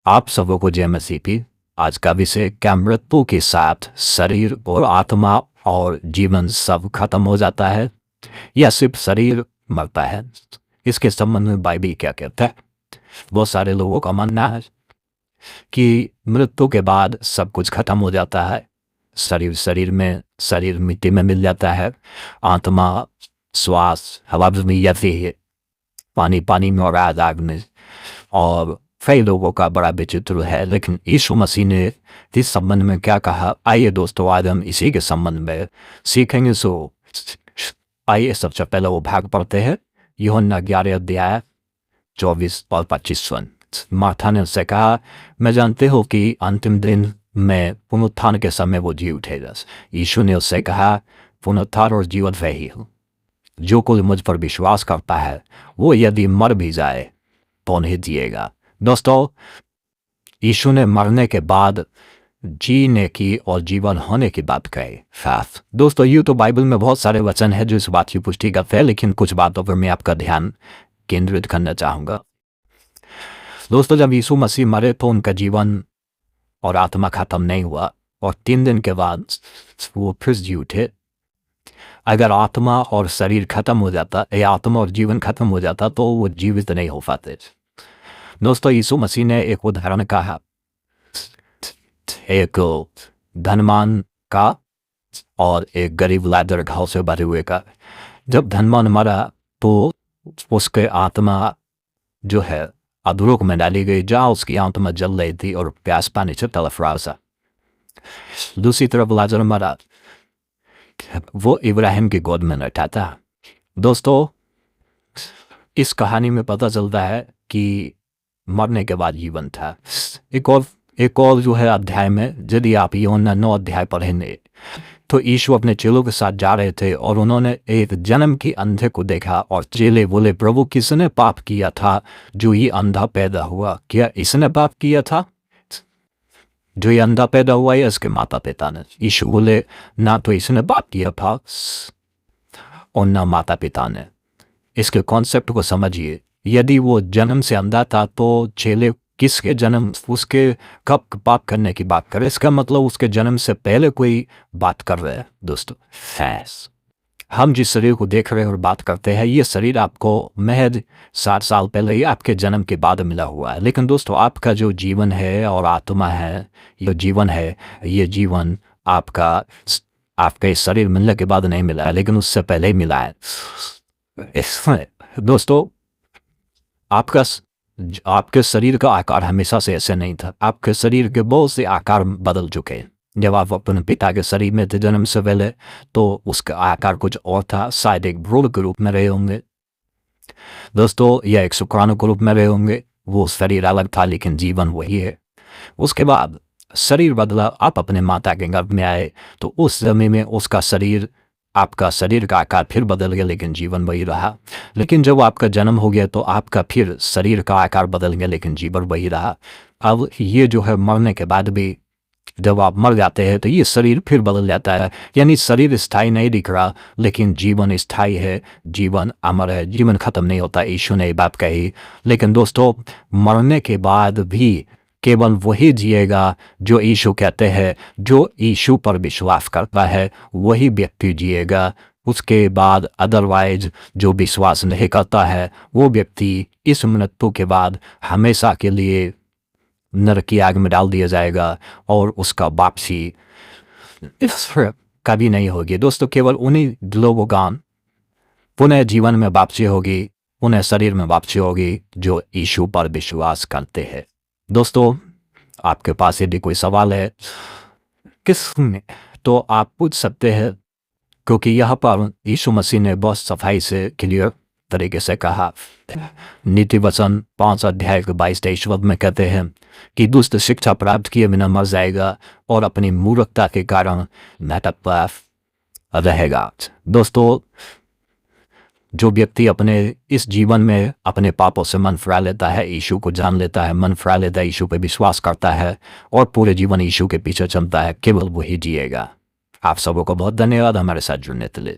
आप सबों को जय मसीह की। आज का विषय क्या मृत्यु के साथ शरीर और आत्मा और जीवन सब खत्म हो जाता है या सिर्फ शरीर मरता है। इसके संबंध में बाइबल क्या कहता है। बहुत सारे लोगों का मानना है कि मृत्यु के बाद सब कुछ खत्म हो जाता है। शरीर मिट्टी में मिल जाता है, आत्मा श्वास हवा में जाती है, पानी में और आग में। और कई लोगों का बड़ा विचित्र है, लेकिन यीशु मसीह ने इस संबंध में क्या कहा, आइए दोस्तों आज हम इसी के संबंध में सीखेंगे। आइए सबसे पहले वो भाग पढ़ते हैं, यूहन्ना 11 अध्याय 24 और 25 वन। मार्था ने उससे कहा, मैं जानते हो कि अंतिम दिन में पुनरुत्थान के समय वो जी उठेगा। यीशु ने उससे कहा, पुनरुत्थान और जीवन वही हो, जो कोई मुझ पर विश्वास करता है वो यदि मर भी जाए तो नहीं जिएगा। दोस्तों, यीशु ने मरने के बाद जीने की और जीवन होने की बात कही। दोस्तों, यूँ तो बाइबल में बहुत सारे वचन हैं जो इस बात की पुष्टि करते हैं, लेकिन कुछ बातों पर मैं आपका ध्यान केंद्रित करना चाहूँगा। दोस्तों, जब यीशु मसीह मरे तो उनका जीवन और आत्मा खत्म नहीं हुआ और 3 दिन के बाद वो फिर जी उठे। अगर आत्मा और शरीर खत्म हो जाता या आत्मा और जीवन खत्म हो जाता तो वो जीवित नहीं हो पाते। दोस्तों, यीशु मसीह ने एक उदाहरण कहा, एक धनवान का और एक गरीब लाजर घाव से भरे हुए का। जब धनवान मरा तो उसके आत्मा जो है अधोलोक में डाली गई, जहाँ उसकी आत्मा जल रही थी और प्यास पानी से तड़फ रहा था। दूसरी तरफ लाजर मरा, वो इब्राहिम की गोद में बैठा था। दोस्तों, इस कहानी में पता चलता है कि मरने के बाद जीवन था। एक और जो है अध्याय में, यदि आप यूहन्ना 9 अध्याय पढ़ेंगे तो यीशु अपने चेलों के साथ जा रहे थे और उन्होंने एक जन्म की अंधे को देखा और चेले बोले, प्रभु किसने पाप किया था जो ये अंधा पैदा हुआ? क्या इसने पाप किया था जो ये अंधा पैदा हुआ या इसके माता पिता ने? यीशु बोले, ना तो इसने पाप किया था और ना माता पिता ने। इसके कॉन्सेप्ट को समझिए। यदि वो जन्म से अंधा था तो चेले किसके जन्म, उसके कब पाप करने की बात करे? इसका मतलब उसके जन्म से पहले कोई बात कर रहे हैं। दोस्तों, हम जिस शरीर को देख रहे हैं और बात करते हैं, ये शरीर आपको महज 60 साल पहले ही आपके जन्म के बाद मिला हुआ है। लेकिन दोस्तों, आपका जो जीवन है और आत्मा है, ये जीवन आपके शरीर मिलने के बाद नहीं मिला है, लेकिन उससे पहले ही मिला है। दोस्तों, आपके शरीर का आकार हमेशा से ऐसे नहीं था। आपके शरीर के बहुत से आकार बदल चुके हैं। जब आप अपने पिता के शरीर में थे जन्म से पहले तो उसका आकार कुछ और था, शायद एक भ्रूण के रूप में रहे होंगे दोस्तों, या एक शुक्राणु के रूप में रहे होंगे। वो शरीर अलग था लेकिन जीवन वही है। उसके बाद शरीर बदला, आप अपने माता के गर्भ में आए तो उस समय में आपका शरीर का आकार फिर बदल गया लेकिन जीवन वही रहा। लेकिन जब आपका जन्म हो गया तो आपका फिर शरीर का आकार बदल गया लेकिन जीवन वही रहा। अब ये जो है मरने के बाद भी जब आप मर जाते हैं तो ये शरीर फिर बदल जाता है। यानी शरीर स्थायी नहीं दिख रहा लेकिन जीवन स्थायी है, जीवन अमर है, जीवन खत्म नहीं होता। यीशु ने ये बात कही। लेकिन दोस्तों, मरने के बाद भी केवल वही जिएगा जो यीशु कहते हैं, जो यीशु पर विश्वास करता है वही व्यक्ति जिएगा। उसके बाद अदरवाइज जो विश्वास नहीं करता है वो व्यक्ति इस मृत्यु के बाद हमेशा के लिए नरक की आग में डाल दिया जाएगा और उसका वापसी कभी नहीं होगी। दोस्तों, केवल उन्हीं लोगों का पुनः जीवन में वापसी होगी, उन्हें शरीर में वापसी होगी जो यीशु पर विश्वास करते हैं। दोस्तों, आपके पास यदि कोई सवाल है किसमें तो आप पूछ सकते हैं, क्योंकि यहाँ पर यीशु मसीह ने बहुत सफाई से क्लियर तरीके से कहा। नीति वचन 5 अध्याय 22-23 में कहते हैं कि दुष्ट शिक्षा प्राप्त किए बिना मर जाएगा और अपनी मूर्खता के कारण नरक रहेगा। दोस्तों, जो व्यक्ति अपने इस जीवन में अपने पापों से मन फिरा लेता है, यीशु को जान लेता है, मन फिरा लेता है, यीशु पे विश्वास करता है और पूरे जीवन यीशु के पीछे चलता है, केवल वही जिएगा। आप सबों को बहुत धन्यवाद हमारे साथ जुड़ने के लिए।